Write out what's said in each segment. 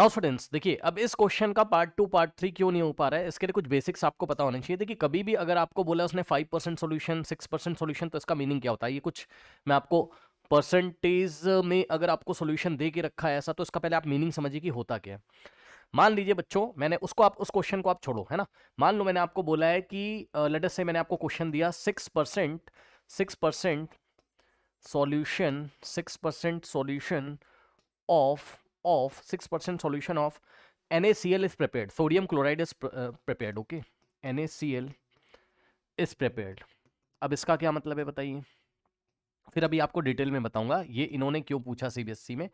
Now students देखिए, अब इस क्वेश्चन का पार्ट 2 पार्ट 3 क्यों नहीं हो पा रहा है, इसके लिए कुछ बेसिक्स आपको पता होने चाहिए। देखिए, कभी भी अगर आपको बोला उसने 5% सॉल्यूशन 6% सॉल्यूशन, तो इसका मीनिंग क्या होता है, ये कुछ मैं आपको परसेंटेज में अगर आपको सॉल्यूशन दे के रखा है ऐसा, तो इसका पहले आप मीनिंग समझिए कि होता क्या है। मान लीजिए बच्चों, मैंने उसको, आप उस क्वेश्चन को आप छोड़ो, है ना। मान लो मैंने आपको बोला है कि लेट अस से मैंने आपको क्वेश्चन दिया 6% solution 6% solution of 6% solution of NaCl is prepared, sodium chloride is prepared, okay, NaCl is prepared। अब इसका क्या मतलब है बताइए, फिर अभी आपको डिटेल में बताऊंगा ये इन्होंने क्यों पूछा सीबीएसई में,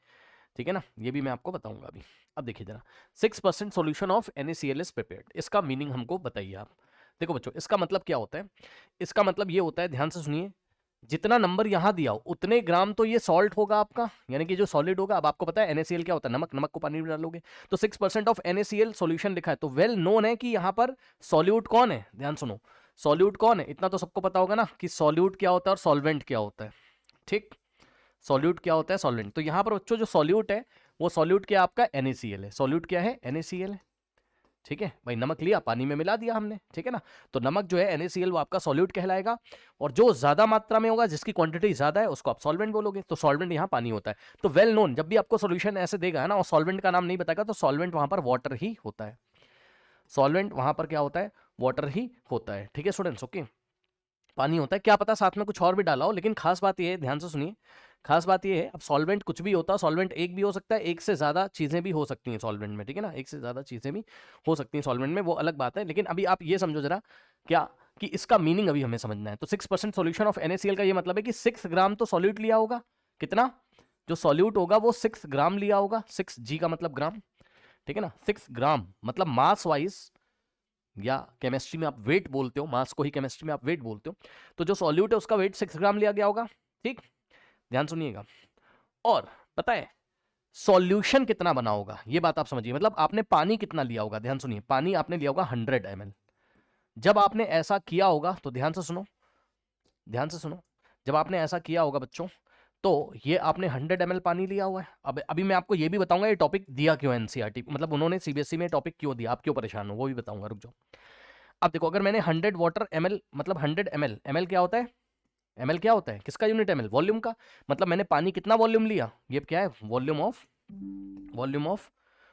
ठीक है ना, ये भी मैं आपको बताऊंगा अभी। अब देखिए जरा, 6% solution of NaCl is prepared, इसका मीनिंग हमको बताइए आप। देखो बच्चों, इसका मतलब क्या होता है, इसका मतलब ये होता है, ध्यान से सुनिए, जितना नंबर यहां दिया हो उतने ग्राम तो ये सॉल्ट होगा आपका, यानी कि जो सॉलिड होगा। अब आपको पता है NaCl क्या होता है, नमक, नमक को पानी में डालोगे तो 6% ऑफ NaCl सॉल्यूशन लिखा है, तो वेल नोन है कि यहां पर सॉल्यूट कौन है। ध्यान सुनो, सॉल्यूट कौन है, इतना तो सबको पता होगा ना कि सॉल्यूट क्या होता है और सॉल्वेंट क्या होता है, ठीक। सॉल्यूट क्या होता है, सॉल्वेंट। तो यहां पर बच्चों जो सॉल्यूट है वो सॉल्यूट क्या आपका NaCl है, सॉल्यूट क्या है, NaCl है, ठीक है भाई। नमक लिया, पानी में मिला दिया हमने, ठीक है ना, तो नमक जो है NaCl वो आपका सॉल्यूट कहलाएगा, और जो ज्यादा मात्रा में होगा, जिसकी क्वांटिटी ज्यादा है, उसको आप सॉल्वेंट बोलोगे। तो सॉल्वेंट यहाँ पानी होता है। तो वेल नोन, जब भी आपको सॉल्यूशन ऐसे देगा है ना और सॉल्वेंट का नाम नहीं बताएगा, तो सॉल्वेंट वहां पर वाटर ही होता है, सॉल्वेंट वहां पर क्या होता है, वाटर ही होता है, ठीक है स्टूडेंट्स, ओके। पानी होता है, क्या पता साथ में कुछ और भी डाला हो, लेकिन खास बात ये है, ध्यान से सुनिए, खास बात ये है, अब सॉल्वेंट कुछ भी होता है, सॉल्वेंट एक भी हो सकता है, एक से ज्यादा चीजें भी हो सकती हैं सॉल्वेंट में, ठीक है ना, एक से ज्यादा चीजें भी हो सकती हैं सॉल्वेंट में, वो अलग बात है। लेकिन अभी आप ये समझो जरा क्या, कि इसका मीनिंग अभी हमें समझना है। तो 6% सॉल्यूशन ऑफ NaCl का ये मतलब है कि 6 ग्राम तो सॉल्यूट लिया होगा, कितना, जो सॉल्यूट होगा वो 6 ग्राम लिया होगा, 6G का मतलब ग्राम, ठीक है ना, 6 ग्राम मतलब मास वाइज, या केमिस्ट्री में आप वेट बोलते हो, मास को ही केमिस्ट्री में आप वेट बोलते हो, तो जो सॉल्यूट है उसका वेट 6 ग्राम लिया गया होगा, ठीक। ध्यान सुनिएगा, और पता है सॉल्यूशन कितना बना होगा, ये बात आप समझिए, मतलब आपने पानी कितना लिया होगा। ध्यान सुनिए, पानी आपने लिया होगा 100 ml। जब आपने ऐसा किया होगा, तो ध्यान से सुनो, ध्यान से सुनो, जब आपने ऐसा किया होगा बच्चों, तो ये आपने 100 ml पानी लिया हुआ है। अब अभी मैं आपको ये भी बताऊंगा ये टॉपिक दिया क्यों एनसीईआरटी, मतलब उन्होंने सीबीएसई में टॉपिक क्यों दिया, आप क्यों परेशान हो, वो भी बताऊंगा, रुक जाओ। अब देखो, अगर मैंने 100 वाटर ml, मतलब 100 ml, ml क्या होता है, ml क्या होता है, किसका यूनिट ml, वॉल्यूम का, मतलब मैंने पानी कितना वॉल्यूम लिया, ये क्या है, वॉल्यूम ऑफ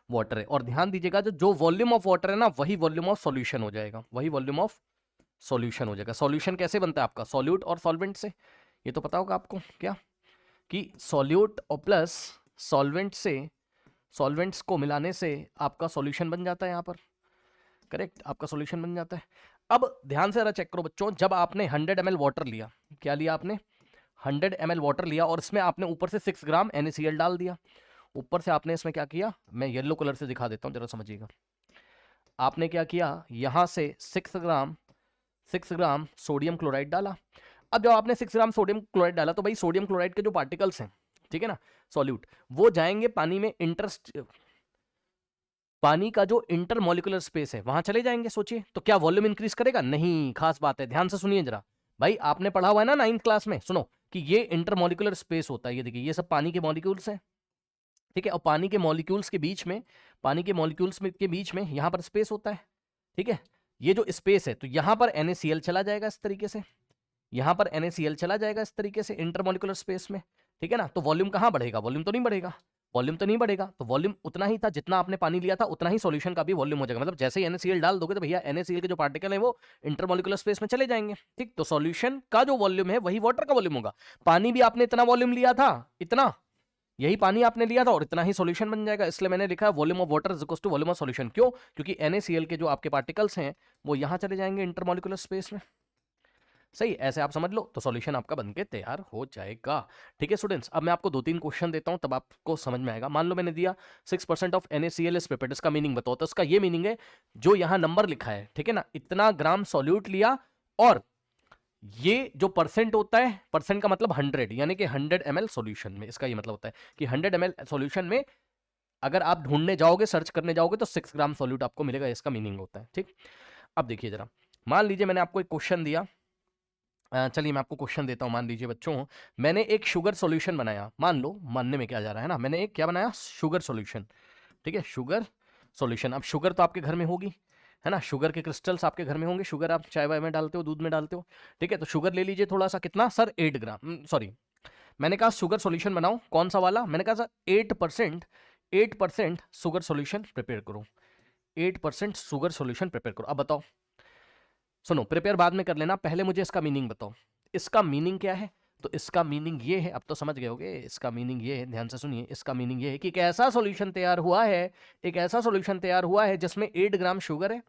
वाटर है। और ध्यान दीजिएगा, जो वॉल्यूम ऑफ वाटर है ना, वही वॉल्यूम ऑफ सॉल्यूशन हो जाएगा, वही वॉल्यूम ऑफ सॉल्यूशन हो जाएगा। सॉल्यूशन कैसे बनता है आपका, सॉल्यूट और सॉल्वेंट से, ये तो पता होगा आपको क्या, कि सॉल्यूट और प्लस सॉल्वेंट से, सॉल्वेंट्स को मिलाने से आपका सॉल्यूशन बन जाता है यहाँ पर, करेक्ट, आपका सॉल्यूशन बन जाता है। अब ध्यान से जरा चेक करो बच्चों, जब आपने 100 ml वाटर लिया, क्या लिया आपने, 100 ml वाटर लिया, और इसमें आपने ऊपर से 6 ग्राम NaCl डाल दिया, ऊपर से आपने इसमें क्या किया, मैं येलो कलर से दिखा देता हूं जरा समझिएगा। आपने क्या किया, यहां से 6 ग्राम सोडियम क्लोराइड डाला। अब जब आपने 6 ग्राम सोडियम क्लोराइड डाला, तो भाई सोडियम क्लोराइड के जो पार्टिकल्स हैं, ठीक है ना, सॉल्यूट, वो जाएंगे पानी में, पानी का जो इंटरमोलिकुलर स्पेस है वहां चले जाएंगे। सोचिए, तो क्या वॉल्यूम इंक्रीज करेगा, नहीं, खास बात है, ध्यान से सुनिए जरा, भाई आपने पढ़ा हुआ है ना 9th क्लास में, सुनो, कि ये इंटरमोलिकुलर स्पेस होता है, ये देखिए ये सब पानी के मॉलिक्यूल्स हैं, ठीक है, और पानी के मॉलिक्यूल्स के बीच में, पानी के मॉलिक्यूल्स के बीच में यहां पर स्पेस होता है, ठीक है, ये जो स्पेस है, तो यहां पर NaCl चला जाएगा इस तरीके से, यहां पर NaCl चला जाएगा इस तरीके से इंटरमोलिकुलर स्पेस में, ठीक है ना। तो वॉल्यूम कहां बढ़ेगा, वॉल्यूम तो नहीं बढ़ेगा, वॉल्यूम तो नहीं बढ़ेगा, तो वॉल्यूम उतना ही था जितना आपने पानी लिया था, उतना ही सॉल्यूशन का भी वॉल्यूम हो जाएगा। मतलब जैसे ही NaCl डाल दोगे, तो भैया NaCl के जो पार्टिकल है वो इंटरमोलिकुलर स्पेस में चले जाएंगे, ठीक। तो सॉल्यूशन का जो वॉल्यूम है वही वाटर का वॉल्यूम होगा। पानी भी आपने इतना वॉल्यूम लिया था, इतना, यही पानी आपने लिया था, और इतना ही सॉल्यूशन बन जाएगा। इसलिए मैंने लिखा है volume of water is equal to volume of solution. क्यों, क्योंकि NaCl के जो आपके पार्टिकल्स हैं वो यहां चले जाएंगे इंटरमोलिकुलर स्पेस में, सही, ऐसे आप समझ लो, तो सॉल्यूशन आपका बनके तैयार हो जाएगा। ठीक है स्टूडेंट्स, अब मैं आपको 2-3 क्वेश्चन देता हूं, तब आपको समझ में आएगा। मान लो मैंने दिया 6% ऑफ NaCl इज प्रिपेयर्ड, इसका मीनिंग बताओ। तो इसका ये मीनिंग है, जो यहां नंबर लिखा है, ठीक है ना, इतना ग्राम सॉल्यूट लिया, और ये जो परसेंट होता है, परसेंट का मतलब 100, यानी कि 100 ml सॉल्यूशन में, इसका ये मतलब होता है कि 100 ml सॉल्यूशन में अगर आप ढूंढने जाओगे, सर्च करने जाओगे, तो 6 ग्राम सॉल्यूट आपको मिलेगा, इसका मीनिंग होता है, ठीक। अब देखिए जरा, मान लीजिए मैंने आपको एक क्वेश्चन दिया, चलिए मैं आपको क्वेश्चन देता हूं। मान लीजिए बच्चों, मैंने एक शुगर सॉल्यूशन बनाया, मान लो, मानने में क्या जा रहा है ना, मैंने एक क्या बनाया, शुगर सॉल्यूशन। ठीक है, शुगर सॉल्यूशन। अब शुगर तो आपके घर में होगी, है ना, शुगर के क्रिस्टल्स आपके घर में होंगे, शुगर आप चाय वाय में डालते हो, दूध में डालते हो, ठीक है। तो शुगर ले लीजिए थोड़ा सा, कितना सर, 8 ग्राम, सॉरी मैंने कहा शुगर सॉल्यूशन बनाओ, कौन सा वाला, मैंने कहा सर 8% शुगर सॉल्यूशन प्रिपेयर करो, 8% शुगर सॉल्यूशन प्रिपेयर करो। अब बताओ, सुनो, प्रिपेयर बाद में कर लेना, पहले मुझे इसका मीनिंग बताओ, इसका मीनिंग क्या है। तो इसका मीनिंग ये है, अब तो समझ गए होगे, इसका मीनिंग ये है, ध्यान से सुनिए, इसका मीनिंग ये है कि एक ऐसा सॉल्यूशन तैयार हुआ है, एक ऐसा सॉल्यूशन तैयार हुआ है जिसमें 8 ग्राम शुगर है,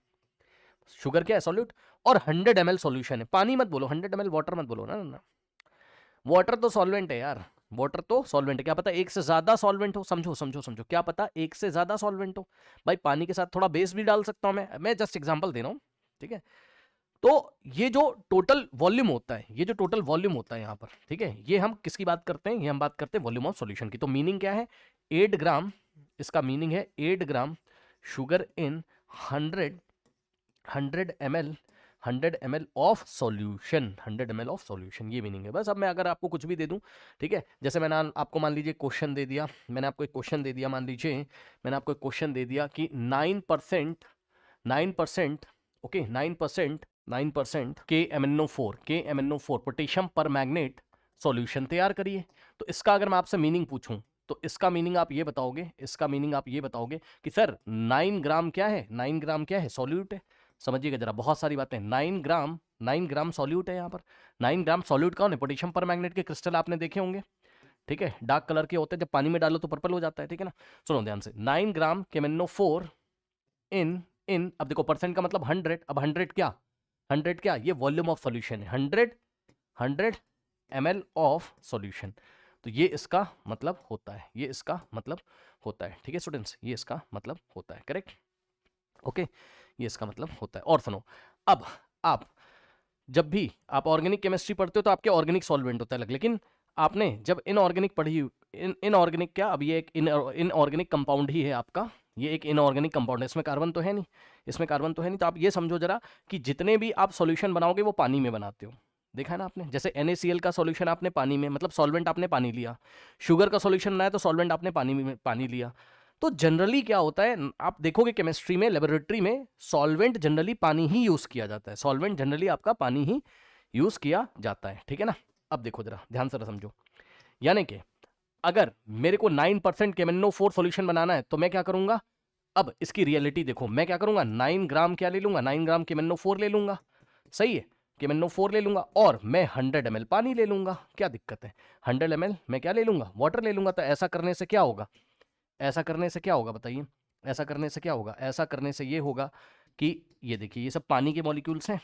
शुगर क्या है, सॉल्यूट, और 100 ml सॉल्यूशन है। पानी मत बोलो, 100 ml वाटर मत बोलो, ना, वाटर तो सॉल्वेंट है यार, वाटर तो सॉल्वेंट है, क्या पता एक से ज्यादा सॉल्वेंट हो, समझो समझो समझो, क्या पता एक से ज्यादा सॉल्वेंट हो, भाई पानी के साथ थोड़ा बेस भी डाल सकता हूं मैं जस्ट एग्जांपल दे रहा हूं, ठीक है। तो ये जो टोटल वॉल्यूम होता है, ये जो टोटल वॉल्यूम होता है यहाँ पर, ठीक है, ये हम किसकी बात करते हैं, ये हम बात करते हैं वॉल्यूम ऑफ सॉल्यूशन की। तो मीनिंग क्या है, 8 ग्राम, इसका मीनिंग है 8 gram sugar in 100 ml of solution, 100 ml of solution, ये मीनिंग है बस। अब मैं अगर आपको कुछ भी दे दूं, ठीक है, जैसे मैंने आपको मान लीजिए क्वेश्चन दे दिया, मैंने आपको एक क्वेश्चन दे दिया, मान लीजिए मैंने आपको एक क्वेश्चन दे दिया कि 9% ओके 9% KMnO4 पोटेशियम पर मैग्नेट सॉल्यूशन तैयार करिए। तो इसका अगर मैं आपसे मीनिंग पूछूं, तो इसका मीनिंग आप ये बताओगे, इसका मीनिंग आप ये बताओगे कि सर 9 ग्राम क्या है, 9 ग्राम क्या है, सॉल्यूट है। समझिएगा जरा, बहुत सारी बातें, 9 ग्राम सॉल्यूट है यहाँ पर। 9 ग्राम सॉल्यूट कौन है, पोटेशियम पर मैग्नेट के क्रिस्टल आपने देखे होंगे, ठीक है, डार्क कलर के होते हैं, जब पानी में डालो तो पर्पल हो जाता है, ठीक है ना। सुनो ध्यान से, 9 ग्राम KMnO4 इन अब देखो परसेंट का मतलब 100, अब 100 क्या, 100 क्या, ये वॉल्यूम ऑफ सॉल्यूशन है, 100 ml ऑफ सॉल्यूशन। तो ये इसका मतलब होता है, ये इसका मतलब होता है, ठीक है स्टूडेंट्स, ये इसका मतलब होता है, करेक्ट, ओके, ये इसका मतलब होता है। और सुनो, अब आप जब भी आप ऑर्गेनिक केमिस्ट्री पढ़ते हो तो आपके ऑर्गेनिक सॉल्वेंट होता है अलग, लेकिन आपने जब इनऑर्गेनिक पढ़ी, इनऑर्गेनिक क्या, अब ये एक इनऑर्गेनिक कंपाउंड ही है आपका, ये एक इनऑर्गेनिक कंपाउंड है, इसमें कार्बन तो है नहीं, इसमें कार्बन तो है नहीं। तो आप ये समझो जरा कि जितने भी आप सॉल्यूशन बनाओगे वो पानी में बनाते हो, देखा है ना आपने, जैसे NaCl का सॉल्यूशन आपने पानी में, मतलब सॉल्वेंट आपने पानी लिया, शुगर का सॉल्यूशन बनाया तो सॉल्वेंट आपने पानी में पानी लिया। तो जनरली क्या होता है, आप देखोगे केमिस्ट्री में, लेबोरेटरी में सॉल्वेंट जनरली पानी ही यूज किया जाता है, सॉल्वेंट जनरली आपका पानी ही यूज किया जाता है, ठीक है ना। अब देखो जरा ध्यान से समझो, यानी कि अगर मेरे को 9% KMnO4 सॉल्यूशन बनाना है तो मैं क्या करूंगा, अब इसकी रियलिटी देखो, मैं क्या करूंगा, 9 ग्राम क्या ले लूंगा, 9 ग्राम KMnO4 ले लूंगा, सही है, KMnO4 ले लूंगा, और मैं 100 ml पानी ले लूंगा, क्या दिक्कत है, 100 ml मैं क्या ले लूंगा, वाटर ले लूंगा। तो ऐसा करने से क्या होगा, ऐसा करने से क्या होगा बताइए, ऐसा करने से क्या होगा, ऐसा करने से ये होगा कि ये देखिए, ये सब पानी के मॉलिक्यूल्स हैं,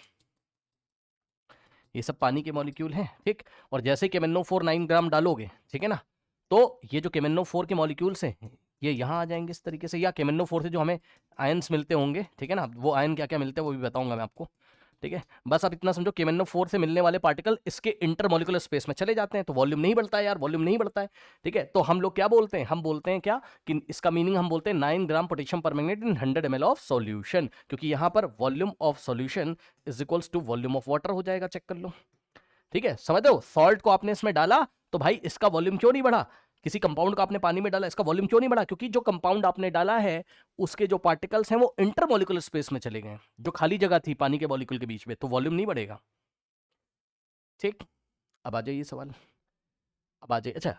ये सब पानी के मॉलिक्यूल हैं, ठीक। और जैसे KMnO4 9 ग्राम डालोगे, ठीक है ना, तो ये जो KMnO4 के मॉलिक्यूल्स हैं ये यहाँ आ जाएंगे इस तरीके से, या KMnO4 से जो हमें आयंस मिलते होंगे, ठीक है ना, वो आयन क्या क्या मिलते हैं वो भी बताऊंगा मैं आपको, ठीक है। बस आप इतना समझो, KMnO4 से मिलने वाले पार्टिकल इसके इंटरमॉलिक्यूलर स्पेस में चले जाते हैं, तो वॉल्यूम नहीं बढ़ता है यार, वॉल्यूम नहीं बढ़ता है, ठीक है। तो हम लोग क्या बोलते हैं, हम बोलते हैं क्या कि इसका मीनिंग हम बोलते हैं 9 gram potassium permanganate in 100 ml of solution, क्योंकि यहाँ पर volume of solution is equals to volume of water हो जाएगा, चेक कर लो, ठीक है। समझ रहे हो, सॉल्ट को आपने इसमें डाला तो भाई इसका वॉल्यूम क्यों नहीं बढ़ा, किसी कंपाउंड को आपने पानी में डाला, इसका वॉल्यूम क्यों नहीं बढ़ा, क्योंकि जो कंपाउंड आपने डाला है उसके जो पार्टिकल्स हैं वो इंटरमॉलिक्यूलर स्पेस में चले गए, जो खाली जगह थी पानी के मॉलिक्यूल के बीच में, तो वॉल्यूम नहीं बढ़ेगा, ठीक। अब आ जाइए सवाल, अब आ जाइए, अच्छा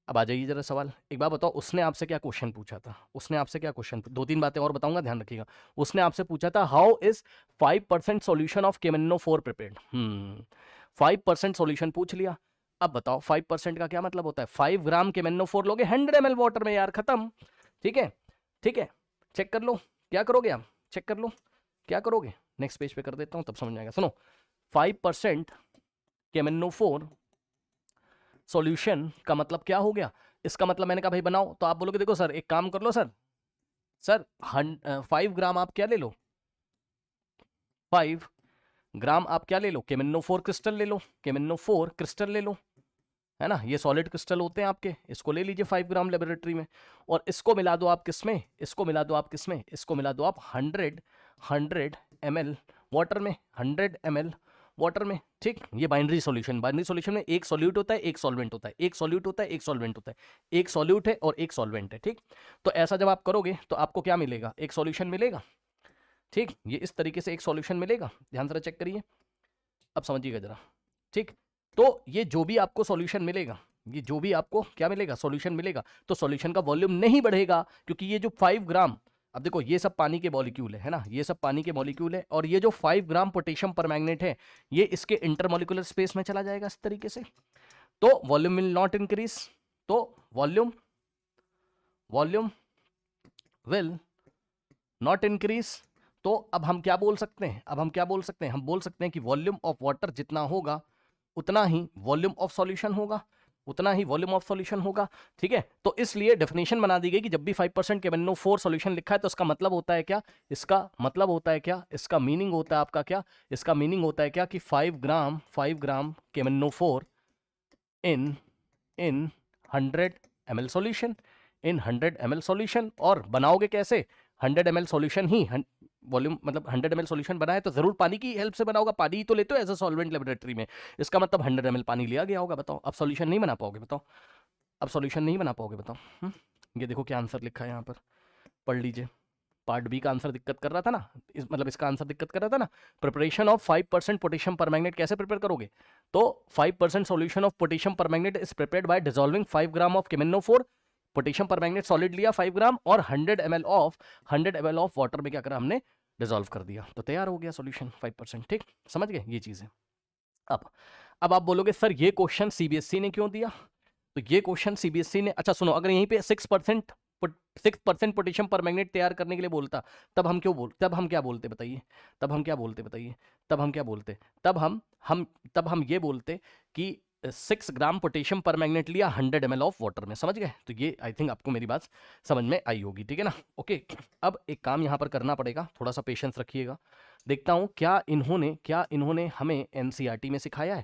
अब आ जाइए जरा सवाल, एक बात बताओ, उसने आपसे क्या क्वेश्चन पूछा था, उसने आपसे क्या क्वेश्चन, दो तीन बातें और बताऊंगा ध्यान रखिएगा। उसने आपसे पूछा था how is 5% solution of KMnO4 prepared, 5% solution पूछ लिया। अब बताओ 5% का क्या मतलब होता है, 5 ग्राम KMnO4 लोगे 100 ml वाटर में यार, खत्म, ठीक है, ठीक है, चेक कर लो, क्या करोगे आप, चेक कर लो क्या करोगे, नेक्स्ट पेज पे कर देता हूं तब समझ आएगा। सुनो, 5% KMnO4 सॉल्यूशन का मतलब क्या हो गया, इसका मतलब मैंने कहा भाई बनाओ, तो आप बोलोगे देखो सर एक काम कर लो सर, सर 5 ग्राम आप क्या ले लो, 5 ग्राम आप क्या ले लो, KMnO4 क्रिस्टल ले लो, KMnO4 क्रिस्टल ले लो, है ना, ये सॉलिड क्रिस्टल होते हैं आपके, इसको ले लीजिए 5 ग्राम लेबोरेटरी में, और इसको मिला दो आप किसमें, इसको मिला दो आप किसमें, इसको मिला दो आप 100 ml वाटर में, 100 ml वाटर में, ठीक। ये बाइनरी सॉल्यूशन में एक सॉल्यूट होता है, एक सॉल्वेंट होता है, एक सॉल्यूट होता है, एक सॉल्वेंट होता है, एक सॉल्यूट है और एक सॉल्वेंट है, ठीक। तो ऐसा जब आप करोगे तो आपको क्या मिलेगा, एक सॉल्यूशन मिलेगा, ठीक। ये इस तरीके से एक सॉल्यूशन मिलेगा, ध्यान से चेक करिए, अब समझिएगा जरा, ठीक। तो ये जो भी आपको सॉल्यूशन मिलेगा, ये जो भी आपको क्या मिलेगा, सॉल्यूशन मिलेगा, तो सॉल्यूशन का वॉल्यूम नहीं बढ़ेगा, क्योंकि ये जो 5 ग्राम, अब देखो ये सब पानी के मॉलिक्यूल है ना, ये सब पानी के मॉलिक्यूल है, और ये जो 5 ग्राम पोटेशियम परमैंगनेट है, ये इसके इंटरमॉलिक्यूलर स्पेस में चला जाएगा इस तरीके से, तो वॉल्यूम विल नॉट इंक्रीज, तो वॉल्यूम विल नॉट इंक्रीज। तो अब हम क्या बोल सकते हैं, हम बोल सकते हैं कि वॉल्यूम ऑफ वाटर जितना होगा उतना ही वॉल्यूम ऑफ सॉल्यूशन होगा, ठीक है। तो इसलिए डेफिनेशन बना दी गई कि जब भी 5% KMnO4 सॉल्यूशन लिखा है तो इसका मतलब होता है क्या, इसका मीनिंग होता है आपका क्या, इसका मीनिंग होता है क्या कि 5 ग्राम KMnO4 इन 100 ml सॉल्यूशन, इन 100 ml सॉल्यूशन। और बनाओगे कैसे, 100 ml सॉल्यूशन ही वॉल्यूम, मतलब 100 ml सॉल्यूशन बनाए तो जरूर पानी की हेल्प से बनाओगा, पानी ही तो लेते हो एज अ सॉल्वेंट लेबोरेटरी में, इसका मतलब 100 ml पानी लिया गया होगा। बताओ अब सॉल्यूशन नहीं बना पाओगे, बताओ ये देखो क्या आंसर लिखा है यहाँ पर, पढ़ लीजिए। पार्ट बी का आंसर दिक्कत कर रहा था ना, मतलब इसका आंसर दिक्कत कर रहा था ना, प्रिपरेशन ऑफ 5% पोटेशियम परमैंगनेट कैसे प्रिपेयर करोगे, तो 5% solution of potassium permanganate is prepared by dissolving 5 gram of KMnO4, potassium permanganate solid लिया 5 ग्राम और 100 ml ऑफ वाटर में क्या करा हमने, डिसॉल्व कर दिया, तो तैयार हो गया सॉल्यूशन 5%, ठीक। समझ गए ये चीजें। अब आप बोलोगे सर ये क्वेश्चन सीबीएसई ने क्यों दिया, तो ये क्वेश्चन सीबीएसई ने, अच्छा सुनो, अगर यहीं पे 6% पोटेशियम परमैंगनेट तैयार करने के लिए बोलता, तब हम क्या बोलते बताइए, तब हम ये बोलते कि 6 ग्राम पोटेशियम परमैंगनेट लिया 100 ml ऑफ वाटर में, समझ गए। तो ये आई थिंक आपको मेरी बात समझ में आई होगी, ठीक है ना, ओके। अब एक काम यहाँ पर करना पड़ेगा, थोड़ा सा पेशेंस रखिएगा, देखता हूँ क्या इन्होंने हमें एनसीईआरटी में सिखाया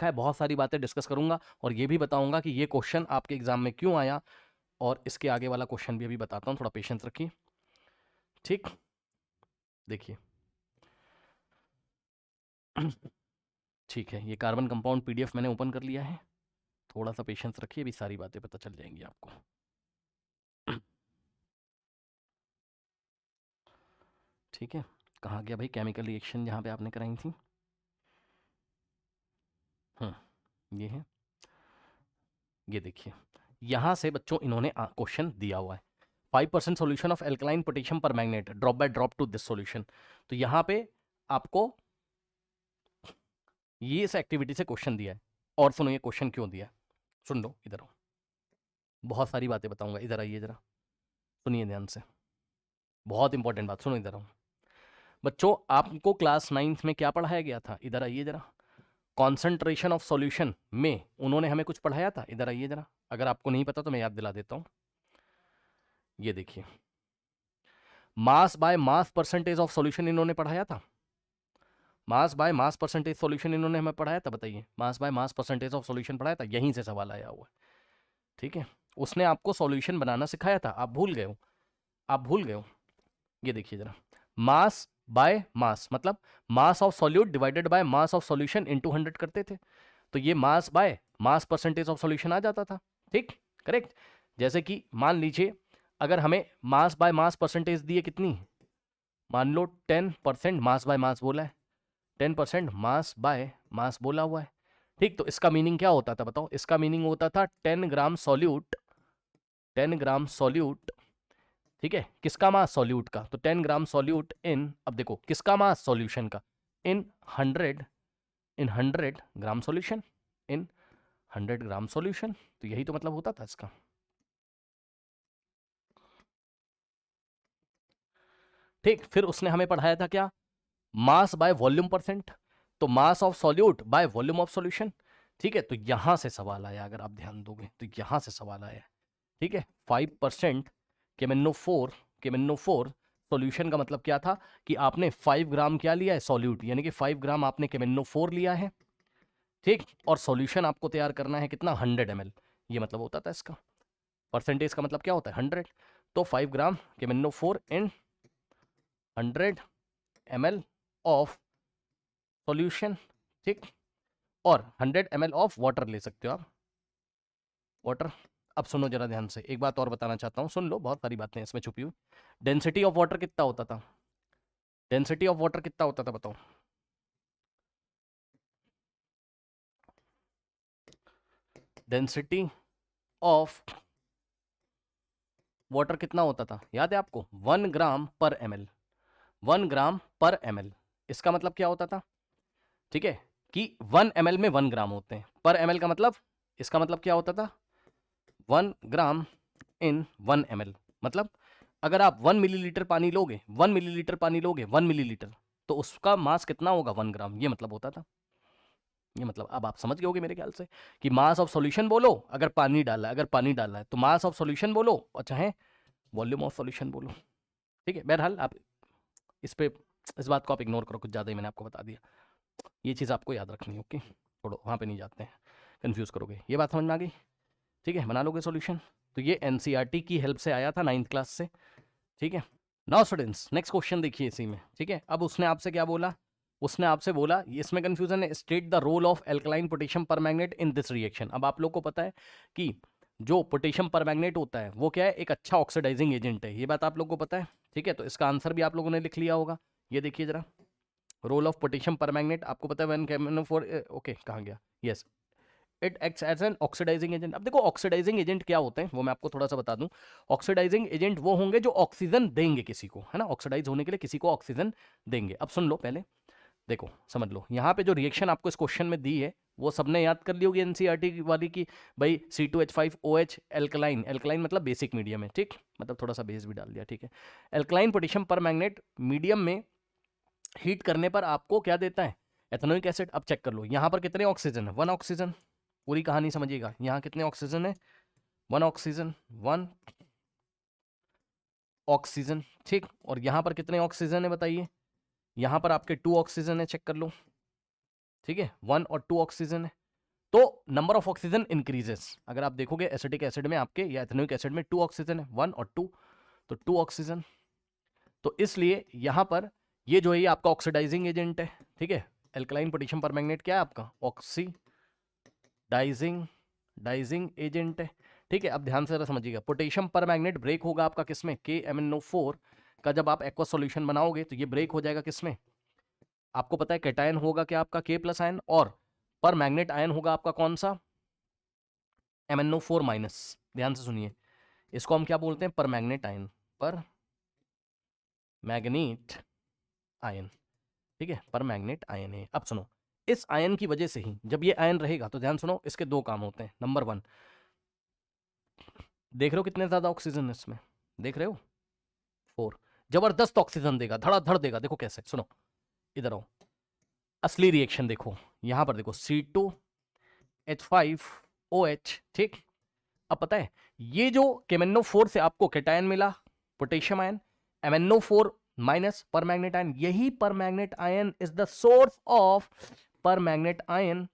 है, बहुत सारी बातें डिस्कस करूंगा और ये भी बताऊंगा कि ये क्वेश्चन आपके एग्जाम में क्यों आया, और इसके आगे वाला क्वेश्चन भी अभी बताता हूं, थोड़ा पेशेंस रखिए, ठीक। देखिए ठीक है, ये कार्बन कंपाउंड पीडीएफ मैंने ओपन कर लिया है, थोड़ा सा पेशेंस रखिए, अभी सारी बातें पता चल जाएंगी आपको। ठीक है, कहाँ गया भाई केमिकल रिएक्शन जहाँ पे आपने कराई थी, ये है, ये देखिए, यहाँ से बच्चों इन्होंने क्वेश्चन दिया हुआ है, 5% solution of alkaline potassium permanganate drop by drop to this solution. तो यहाँ पे आपको ये इस एक्टिविटी से क्वेश्चन दिया है, और सुनो ये क्वेश्चन क्यों दिया है, सुन लो, इधर आओ, बहुत सारी बातें बताऊंगा, इधर आइए जरा, सुनिए ध्यान से, बहुत इंपॉर्टेंट बात, सुनो इधर आओ। बच्चों आपको क्लास 9th में क्या पढ़ाया गया था, इधर आइए जरा, कॉन्सेंट्रेशन ऑफ सॉल्यूशन में उन्होंने हमें कुछ पढ़ाया था, इधर आइए जरा, अगर आपको नहीं पता तो मैं याद दिला देता हूं। ये देखिए, मास by mass percentage of solution इन्होंने पढ़ाया था, मास बाय मास परसेंटेज सॉल्यूशन इन्होंने हमें पढ़ाया था, बताइए, मास by mass percentage of solution पढ़ाया था, यहीं से सवाल आया हुआ है, ठीक है। उसने आपको सॉल्यूशन बनाना सिखाया था, आप भूल गए हो, ये देखिए जरा, मास बाय मास मतलब mass of solute divided by mass of solution into 100 करते थे, तो ये mass by mass percentage of solution आ जाता था, ठीक, करेक्ट। जैसे कि मान लीजिए अगर हमें मास बाय मास परसेंटेज दिए कितनी, मान लो 10% मास बाय मास बोला है, 10% मास बाय मास बोला हुआ है, ठीक। तो इसका मीनिंग क्या होता था बताओ, इसका मीनिंग होता था 10 ग्राम सॉल्यूट, ठीक है, किसका मास, सॉल्यूट का, तो 10 ग्राम सॉल्यूट इन, अब देखो किसका मास, सॉल्यूशन का, इन 100 ग्राम सॉल्यूशन, इन 100 ग्राम सॉल्यूशन, तो यही तो मतलब होता था इसका, ठीक। फिर उसने हमें पढ़ाया था क्या, मास बाय वॉल्यूम परसेंट, तो मास of solute by volume of solution, ठीक है। तो यहां से सवाल आया, अगर आप ध्यान दोगे तो यहां से सवाल आया, ठीक है। 5% केमेनो फोर सॉल्यूशन का मतलब क्या था कि आपने 5 ग्राम क्या लिया है, सॉल्यूट, यानी कि 5 ग्राम आपने केमेनो4 लिया है, ठीक, और सॉल्यूशन आपको तैयार करना है कितना, 100 ml, ये मतलब होता था इसका, परसेंटेज का मतलब क्या होता है, 100, तो 5 ग्राम केमेनो4 इन 100 ml ऑफ सॉल्यूशन, ठीक, और 100 ml ऑफ वाटर ले सकते हो आप, वाटर। अब सुनो जरा ध्यान से, एक बात और बताना चाहता हूँ, सुन लो, बहुत सारी बातें इसमें छुपी हुई। डेंसिटी ऑफ वाटर कितना होता था, डेंसिटी ऑफ वाटर कितना होता था बताओ, डेंसिटी ऑफ वाटर कितना होता था, याद है आपको, 1 ग्राम पर ml, 1 ग्राम पर ml। इसका मतलब क्या होता था, ठीक है, कि 1 ml में 1 ग्राम होते हैं, पर ml का मतलब, इसका मतलब क्या होता था, 1 ग्राम इन 1 ml। मतलब अगर आप 1 मिलीलीटर पानी लोगे, 1 मिलीलीटर पानी लोगे, 1 मिलीलीटर, तो उसका मास कितना होगा, 1 ग्राम, ये मतलब होता था। ये मतलब अब आप समझ गए होगे मेरे ख्याल से कि मास ऑफ सॉल्यूशन बोलो अगर पानी डाला है, अगर पानी डाला है तो मास ऑफ सॉल्यूशन बोलो, और चाहे वॉल्यूम ऑफ सॉल्यूशन बोलो, ठीक है। बहरहाल आप इस पे, इस बात को आप इग्नोर करो, कुछ ज़्यादा ही मैंने आपको बता दिया, ये चीज़ आपको याद रखनी है, ओके, छोड़ो वहाँ पे नहीं जाते हैं, कंफ्यूज करोगे, ये बात समझ में आ गई, ठीक है, बना लोगे सॉल्यूशन। तो ये एनसीईआरटी की हेल्प से आया था 9th क्लास से, ठीक है। नाउ स्टूडेंट्स नेक्स्ट क्वेश्चन देखिए इसी में, ठीक है। अब उसने आपसे क्या बोला, उसने आपसे बोला, इसमें कंफ्यूजन है, state the role of alkaline potassium permanganate in this reaction. अब आप लोग को पता है कि जो पोटेशियम परमैंगनेट होता है वो क्या है, एक अच्छा ऑक्सीडाइजिंग एजेंट है, ये बात आप लोग को पता है, ठीक है। तो इसका आंसर भी आप लोगों ने लिख लिया होगा, ये देखिए जरा, रोल ऑफ पोटेशियम परमैंगनेट आपको पता है, व्हेन KMnO4, ओके कहाँ गया, yes, it acts as an oxidising agent. अब देखो ऑक्सीडाइजिंग एजेंट क्या होते हैं वो मैं आपको थोड़ा सा बता दूं। ऑक्सीडाइजिंग एजेंट वो होंगे जो ऑक्सीजन देंगे किसी को, है ना, ऑक्सीडाइज होने के लिए किसी को ऑक्सीजन देंगे। अब सुन लो पहले, देखो समझ लो, यहाँ पे जो रिएक्शन आपको इस क्वेश्चन में दी है वो सबने याद कर ली होगी एनसीईआरटी वाली की, भाई C2H5OH एल्कलाइन, एल्कलाइन मतलब बेसिक मीडियम है, ठीक, मतलब थोड़ा सा बेस भी डाल दिया, ठीक है। एल्कलाइन पोटेशियम परमैंगनेट मीडियम में हीट करने पर आपको क्या देता है, एथेनोइक एसिड। अब चेक कर लो यहाँ पर कितने ऑक्सीजन है, 1 ऑक्सीजन, पूरी कहानी समझिएगा, यहाँ कितने ऑक्सीजन है, 1 ऑक्सीजन, 1 ऑक्सीजन, ठीक, और यहाँ पर कितने ऑक्सीजन है बताइए, यहाँ पर आपके 2 ऑक्सीजन है, चेक कर लो, ठीक है, 1 और 2 ऑक्सीजन है। तो नंबर ऑफ ऑक्सीजन इंक्रीजेस, अगर आप देखोगे एसिटिक एसिड में आपके या एथेनोइक एसिड में 2 ऑक्सीजन है, 1 और 2, तो 2 ऑक्सीजन। तो इसलिए यहाँ पर ये जो है ये आपका ऑक्सीडाइजिंग एजेंट है, ठीक है। एल्कलाइन पोटेशियम परमैंगनेट क्या है आपका, ऑक्सीडाइजिंग डाइजिंग एजेंट है, ठीक है। अब ध्यान से जरा समझिएगा, पोटेशियम परमैंगनेट ब्रेक होगा आपका किसमें, KMnO4 का जब आप एक्वा सॉल्यूशन बनाओगे तो ये ब्रेक हो जाएगा किसमें, आपको पता है कैटायन होगा क्या आपका K+ आयन, और परमैंगनेट आयन होगा आपका कौन सा, MnO4-। ध्यान से सुनिए, इसको हम क्या बोलते हैं, परमैंगनेट आयन, पर मैग्नेट आयन, ठीक है, परमैंगनेट आयन है। अब सुनो, इस आयन की वजह से ही जब ये आयन रहेगा तो ध्यान सुनो, इसके 2 काम होते हैं। नंबर 1, देख रहे हो कितने ज्यादा ऑक्सीजन इसमें, देख रहे हो 4, जबरदस्त ऑक्सीजन देगा, धड़ाधड़ देगा, देखो कैसे, सुनो इधर आओ, असली रिएक्शन देखो, यहां पर देखो C2H5OH, ठीक। अब पता है ये जो KMnO4 से आपको कैटायन मिला potassium ion, MnO4- permanganate ion, यही permanganate ion is the source of permanganate ion,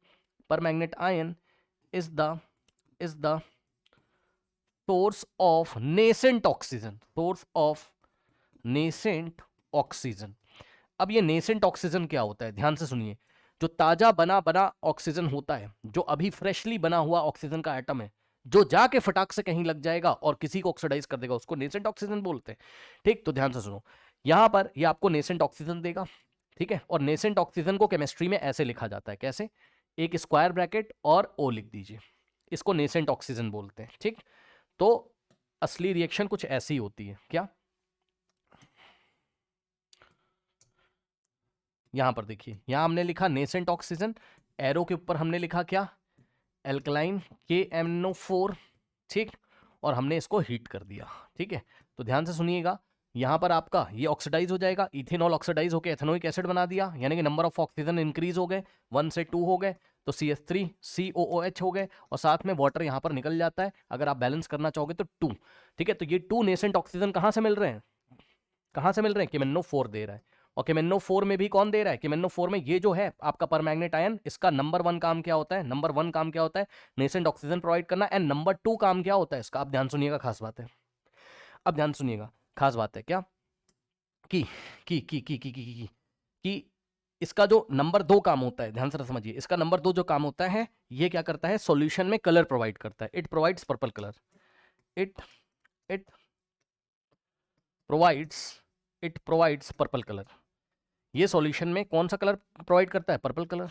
permanganate ion is the source of nascent oxygen, source of nascent oxygen. अब ये नेसेंट ऑक्सीजन क्या होता है, ध्यान से सुनिए, जो ताजा बना बना ऑक्सीजन होता है, जो अभी फ्रेशली बना हुआ ऑक्सीजन का एटम है, जो जाके फटाक से कहीं लग जाएगा और किसी को ऑक्सीडाइज कर देगा, उसको नेसेंट ऑक्सीजन बोलते हैं, ठीक। तो ध्यान से सुनो, यहां पर ये आपको नेसेंट ऑक्सीजन देगा, ठीक है। और नेसेंट ऑक्सीजन को केमिस्ट्री में ऐसे लिखा जाता है, कैसे, एक स्क्वायर ब्रैकेट और O लिख दीजिए, इसको नेसेंट ऑक्सीजन बोलते हैं, ठीक। तो असली रिएक्शन कुछ ऐसी होती है, क्या, यहां पर देखिए, यहां हमने लिखा नेसेंट ऑक्सीजन, एरो के ऊपर हमने लिखा क्या, एल्कलाइन KMnO4, ठीक, और हमने इसको हीट कर दिया, ठीक है। तो ध्यान से सुनिएगा, यहां पर आपका ये ऑक्सीडाइज हो जाएगा, इथेनॉल ऑक्सीडाइज होकर एथेनोइक एसिड बना दिया, यानी कि नंबर ऑफ ऑक्सीजन इंक्रीज हो गए, 1 से 2 हो गए, तो CH3COOH हो गए, और साथ में वाटर यहां पर निकल जाता है, अगर आप बैलेंस करना चाहोगे तो 2, ठीक है। तो ये 2 नेसेंट ऑक्सीजन कहां से मिल रहे हैं, कहां से मिल रहे हैं, KMnO4 दे रहा है, और KMnO4 में भी कौन दे रहा है, KMnO4 में ये जो है आपका परमैंगनेट आयन, इसका नंबर 1 काम क्या होता है, नंबर 1 काम क्या होता है, नेसेंट ऑक्सीजन प्रोवाइड करना, एंड नंबर 2 काम क्या होता है इसका, आप ध्यान सुनिएगा, खास बात है, अब ध्यान सुनिएगा, खास बात है क्या, कि कि कि कि कि कि, कि, कि इसका जो नंबर 2 काम होता है, ध्यान से समझिए, इसका नंबर 2 जो काम होता है, ये क्या करता है, सॉल्यूशन में कलर प्रोवाइड करता है। It provides purple colour, it it provides it provides purple colour. ये सॉल्यूशन में कौन सा कलर प्रोवाइड करता है, पर्पल कलर।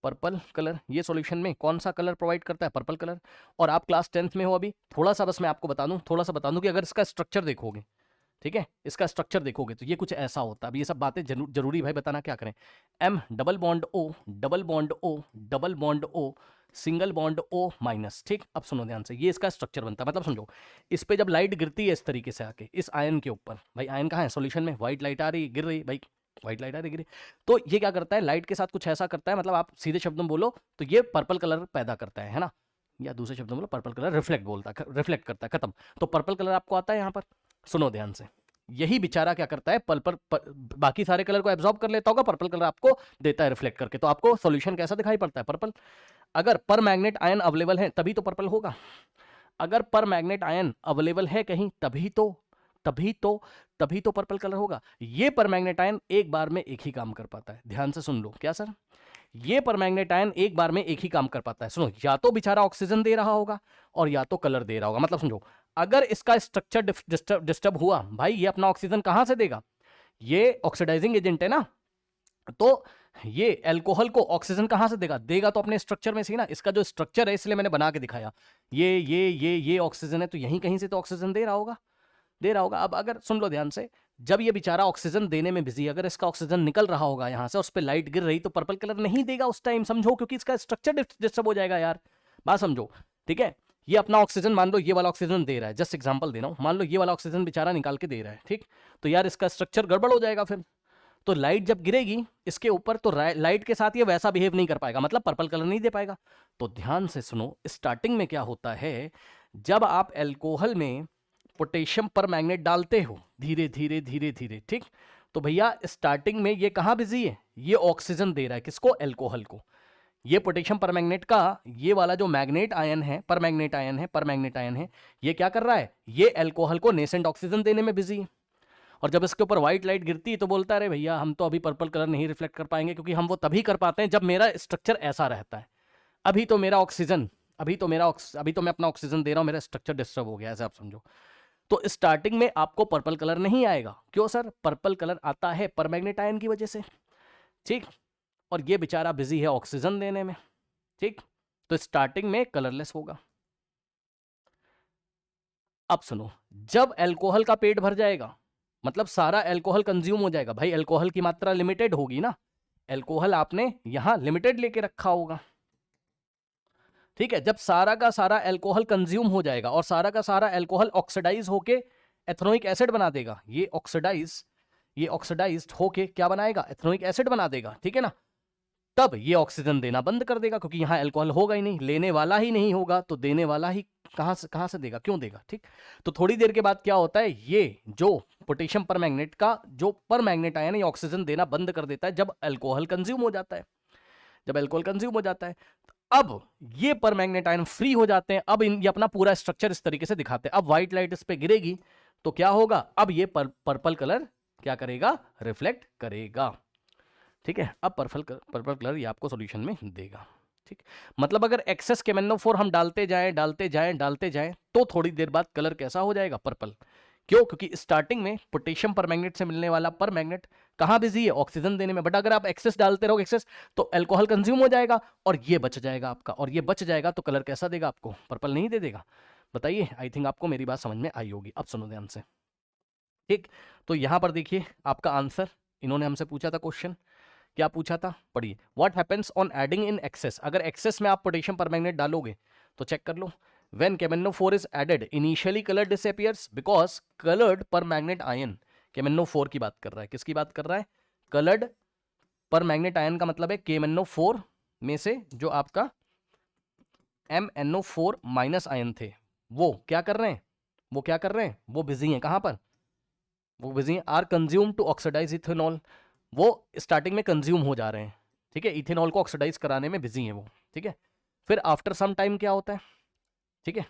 पर्पल कलर, ये सॉल्यूशन में कौन सा कलर प्रोवाइड करता है, पर्पल कलर। और आप क्लास 10th में हो अभी, थोड़ा सा बस मैं आपको बता दूं, थोड़ा सा बता दूं कि अगर इसका स्ट्रक्चर देखोगे, ठीक है, इसका स्ट्रक्चर देखोगे तो ये कुछ ऐसा होता है। अब ये सब बातें जरूरी भाई बताना, क्या करें, M double bond O double bond O double bond O single bond O minus. ठीक, अब सुनो ध्यान से, ये इसका स्ट्रक्चर बनता है। मतलब समझो, इस पे जब लाइट गिरती है इस तरीके से आके इस आयन के ऊपर, भाई आयन कहाँ है, सॉल्यूशन में, व्हाइट लाइट आ रही गिर रही, भाई व्हाइट लाइट आ रही गिरी, तो ये क्या करता है, लाइट के साथ कुछ ऐसा करता है, मतलब आप सीधे शब्दों में बोलो तो ये पर्पल कलर पैदा करता है ना, या दूसरे शब्दों में बोलो पर्पल कलर रिफ्लेक्ट बोलता है, रिफ्लेक्ट करता है, खत्म। तो पर्पल कलर आपको आता है यहाँ पर, सुनो ध्यान से, यही बेचारा क्या करता है, बाकी सारे कलर को एब्जॉर्ब कर लेता होगा, पर्पल कलर आपको देता है रिफ्लेक्ट करके, तो आपको सॉल्यूशन कैसा दिखाई पड़ता है, पर्पल। अगर पर मैग्नेट आयन अवेलेबल है तभी तो पर्पल होगा, अगर पर मैग्नेट आयन अवेलेबल है कहीं तभी तो पर्पल कलर होगा। ये पर मैग्नेट आयन एक बार में एक ही काम कर पाता है, ध्यान से सुन लो, क्या सर, ये पर मैग्नेट आयन एक बार में एक ही काम कर पाता है। सुनो, या तो बेचारा ऑक्सीजन दे रहा होगा और या तो कलर दे रहा होगा। मतलब समझो, अगर इसका स्ट्रक्चर डिस्टर्ब हुआ, भाई ये अपना ऑक्सीजन कहां से देगा, ये ऑक्सीडाइजिंग एजेंट है ना, तो ये अल्कोहल को ऑक्सीजन कहां से देगा तो अपने स्ट्रक्चर में से ना, इसका जो स्ट्रक्चर है इसलिए मैंने बना के दिखाया, ये ऑक्सीजन है, तो यहीं कहीं से तो ऑक्सीजन दे रहा होगा। अब अगर सुन लो ध्यान से, जब ये बेचारा ऑक्सीजन देने में बिजी, अगर इसका ऑक्सीजन निकल रहा होगा यहां से, उस पर लाइट गिर रही, तो पर्पल कलर नहीं देगा उस टाइम, समझो, क्योंकि इसका स्ट्रक्चर डिस्टर्ब हो जाएगा यार, बात समझो, ठीक है। ये अपना ऑक्सीजन, मान लो ये वाला ऑक्सीजन दे रहा है, जस्ट एग्जांपल दे रहा हूं, मान लो ये वाला ऑक्सीजन बेचारा निकाल के दे रहा है, ठीक, तो यार इसका स्ट्रक्चर गड़बड़ हो जाएगा फिर, तो लाइट जब गिरेगी इसके ऊपर तो लाइट के साथ ये वैसा बिहेव नहीं कर पाएगा, मतलब पर्पल कलर नहीं दे पाएगा। तो ध्यान से सुनो, स्टार्टिंग में क्या होता है, जब आप अल्कोहल में पोटेशियम पर मैग्नेट डालते हो धीरे धीरे धीरे धीरे, ठीक, तो भैया स्टार्टिंग में ये कहां बिजी है, ये ऑक्सीजन दे रहा है किसको, अल्कोहल को। ये पोटेशियम परमैंगनेट का ये वाला जो मैग्नेट आयन है, परमैंगनेट आयन है, ये क्या कर रहा है, ये अल्कोहल को नेसेंट ऑक्सीजन देने में बिजी है। और जब इसके ऊपर व्हाइट लाइट गिरती है तो बोलता है, अरे भैया हम तो अभी पर्पल कलर नहीं रिफ्लेक्ट कर पाएंगे, क्योंकि हम वो तभी कर पाते हैं जब मेरा स्ट्रक्चर ऐसा रहता है। अभी तो मैं अपना ऑक्सीजन दे रहा हूं, मेरा स्ट्रक्चर डिस्टर्ब हो गया, ऐसे आप समझो। तो स्टार्टिंग में आपको पर्पल कलर नहीं आएगा, क्यों सर, पर्पल कलर आता है परमैग्नेट आयन की वजह से, ठीक, और ये बेचारा बिजी है ऑक्सीजन देने में, ठीक, तो स्टार्टिंग में कलरलेस होगा। अब सुनो, जब अल्कोहल का पेट भर जाएगा, मतलब सारा अल्कोहल कंज्यूम हो जाएगा, भाई अल्कोहल की मात्रा लिमिटेड होगी ना, अल्कोहल आपने यहां लिमिटेड लेके रखा होगा, ठीक है। जब सारा का सारा अल्कोहल कंज्यूम हो जाएगा और सारा का सारा अल्कोहल ऑक्सीडाइज होके एथेनोइक एसिड बना देगा, ये ऑक्सीडाइज्ड होके क्या बनाएगा, एथेनोइक एसिड बना देगा, ठीक है ना, तब ये ऑक्सीजन देना बंद कर देगा, क्योंकि यहां अल्कोहल होगा ही नहीं, लेने वाला ही नहीं होगा, तो देने वाला ही कहां से देगा, क्यों देगा, ठीक। तो थोड़ी देर के बाद क्या होता है, ये जो पोटेशियम परमैंगनेट का जो परमैंगनेट आयन है, ऑक्सीजन देना बंद कर देता है जब अल्कोहल कंज्यूम हो जाता है, अब ये परमैंगनेट आयन फ्री हो जाते हैं। अब ये अपना पूरा स्ट्रक्चर इस तरीके से दिखाते हैं। अब व्हाइट लाइट इस पे गिरेगी तो क्या होगा, अब ये पर्पल कलर क्या करेगा, रिफ्लेक्ट करेगा, ठीक है। अब पर्पल कलर ये आपको सॉल्यूशन में देगा, ठीक। मतलब अगर एक्सेस केमेनोफोर हम डालते जाएं तो थोड़ी देर बाद कलर कैसा हो जाएगा, पर्पल। क्यों, क्योंकि स्टार्टिंग में पोटेशियम परमैंगनेट से मिलने वाला परमैंगनेट कहां बिजी है, ऑक्सीजन देने में, बट अगर आप एक्सेस डालते रहोगे तो अल्कोहल कंज्यूम हो जाएगा और ये बच जाएगा आपका, और ये बच जाएगा तो कलर कैसा देगा आपको, पर्पल नहीं दे देगा। बताइए, आई थिंक आपको मेरी बात समझ में आई होगी। अब सुनो ध्यान से, ठीक, तो यहां पर देखिए आपका आंसर, इन्होंने हमसे पूछा था क्वेश्चन, क्या पूछा था, पढ़िए, what happens on adding in excess, अगर एक्सेस में आप पोटेशियम परमैंगनेट डालोगे तो चेक कर लो, when KMnO4 is added initially color disappears because colored permanganate ion, KMnO4 की बात कर रहा है, किसकी बात कर रहा है, colored permanganate ion का मतलब है KMnO4 में से जो आपका MnO4 माइनस आयन थे वो क्या कर रहे हैं, वो बिजी हैं, कहां पर, वो बिजी हैं, are consume to oxidise ethanol, वो स्टार्टिंग में कंज्यूम हो जा रहे हैं, ठीक है, इथेनॉल को ऑक्सीडाइज कराने में बिजी हैं वो, ठीक है। फिर आफ्टर सम टाइम क्या होता है, ठीक है,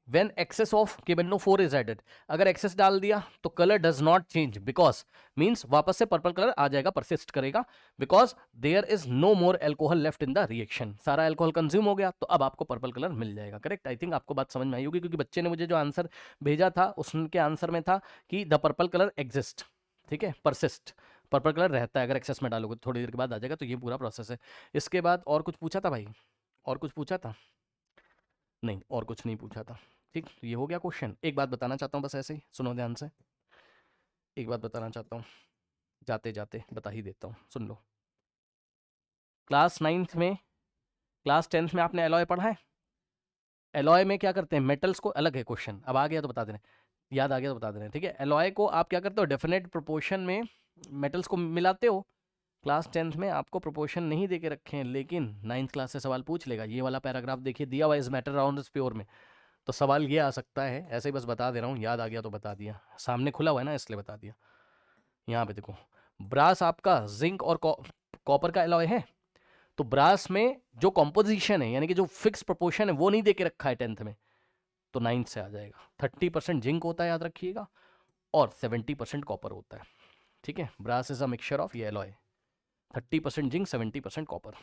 when excess of KBnO4 is added, अगर एक्सेस डाल दिया तो colour does not change, because means वापस से पर्पल कलर आ जाएगा, परसिस्ट करेगा, because there is no more alcohol left in the reaction, सारा एल्कोहल कंज्यूम हो गया, तो अब आपको पर्पल कलर मिल जाएगा। करेक्ट, आई थिंक आपको बात समझ में आई होगी, क्योंकि बच्चे ने मुझे जो आंसर भेजा था उसके आंसर में था कि द पर्पल कलर एग्जिस्ट, ठीक है, परसिस्ट, पर्पल कलर रहता है, अगर एक्सेस में डालोगे थोड़ी देर के बाद आ जाएगा, तो ये पूरा प्रोसेस है। इसके बाद और कुछ पूछा था भाई, और कुछ पूछा था? नहीं, और कुछ नहीं पूछा था। ठीक, ये हो गया क्वेश्चन। एक बात बताना चाहता हूँ, बस ऐसे ही सुनो ध्यान से, एक बात बताना चाहता हूँ, जाते जाते बता ही देता हूँ, सुन लो। क्लास 9th में, क्लास 10th में आपने एलॉय पढ़ा है? एलॉय में क्या करते हैं, मेटल्स को, अलग है क्वेश्चन, अब आ गया तो बता देना, याद आ गया तो बता देना, ठीक है। एलॉय को आप क्या करते हो, डेफिनेट प्रोपोर्शन में मेटल्स को मिलाते हो। क्लास 10th में आपको प्रोपोर्शन नहीं दे के रखे हैं, लेकिन 9th क्लास से सवाल पूछ लेगा। ये वाला पैराग्राफ देखिए, दिया हुआ is matter around is pure में, तो सवाल ये आ सकता है, ऐसे ही बस बता दे रहा हूँ, याद आ गया तो बता दिया, सामने खुला हुआ है ना इसलिए बता दिया। यहाँ पे देखो, ब्रास आपका जिंक और कॉपर का एलॉय है, तो ब्रास में जो कॉम्पोजिशन है, यानी कि जो फिक्स प्रोपोर्शन है, वो नहीं दे के रखा है 10th में, तो 9th से आ जाएगा। 30% जिंक होता है, याद रखिएगा, और 70% कॉपर होता है, ठीक है। Brass is a mixture of ये एलॉय, 30% जिंक 70% कॉपर।